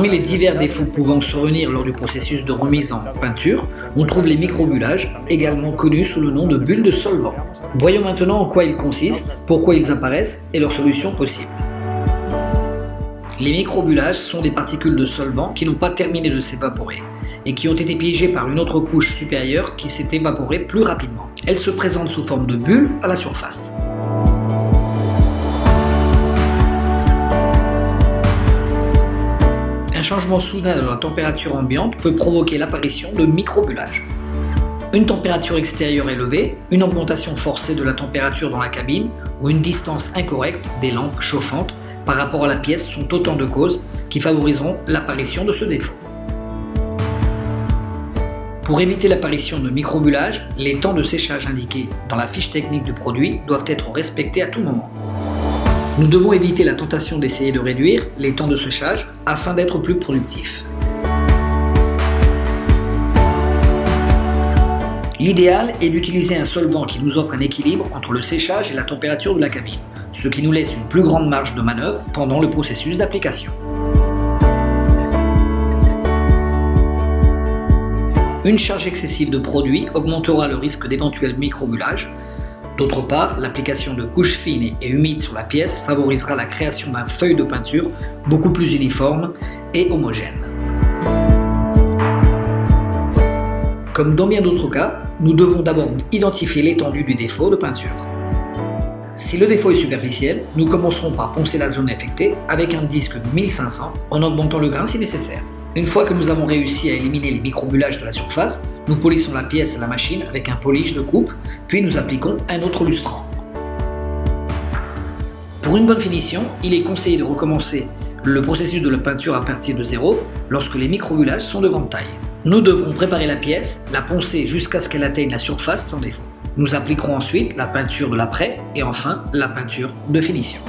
Parmi les divers défauts pouvant survenir lors du processus de remise en peinture, on trouve les microbullages, également connus sous le nom de bulles de solvant. Voyons maintenant en quoi ils consistent, pourquoi ils apparaissent et leurs solutions possibles. Les microbullages sont des particules de solvant qui n'ont pas terminé de s'évaporer et qui ont été piégées par une autre couche supérieure qui s'est évaporée plus rapidement. Elles se présentent sous forme de bulles à la surface. Un changement soudain de la température ambiante peut provoquer l'apparition de microbullages. Une température extérieure élevée, une augmentation forcée de la température dans la cabine ou une distance incorrecte des lampes chauffantes par rapport à la pièce sont autant de causes qui favoriseront l'apparition de ce défaut. Pour éviter l'apparition de microbullages, les temps de séchage indiqués dans la fiche technique du produit doivent être respectés à tout moment. Nous devons éviter la tentation d'essayer de réduire les temps de séchage afin d'être plus productifs. L'idéal est d'utiliser un solvant qui nous offre un équilibre entre le séchage et la température de la cabine, ce qui nous laisse une plus grande marge de manœuvre pendant le processus d'application. Une charge excessive de produit augmentera le risque d'éventuels microbullages. D'autre part, l'application de couches fines et humides sur la pièce favorisera la création d'un feuille de peinture beaucoup plus uniforme et homogène. Comme dans bien d'autres cas, nous devons d'abord identifier l'étendue du défaut de peinture. Si le défaut est superficiel, nous commencerons par poncer la zone affectée avec un disque de 1500 en augmentant le grain si nécessaire. Une fois que nous avons réussi à éliminer les microbullages de la surface, nous polissons la pièce à la machine avec un polish de coupe, puis nous appliquons un autre lustrant. Pour une bonne finition, il est conseillé de recommencer le processus de la peinture à partir de zéro lorsque les microbullages sont de grande taille. Nous devrons préparer la pièce, la poncer jusqu'à ce qu'elle atteigne la surface sans défaut. Nous appliquerons ensuite la peinture de l'après et enfin la peinture de finition.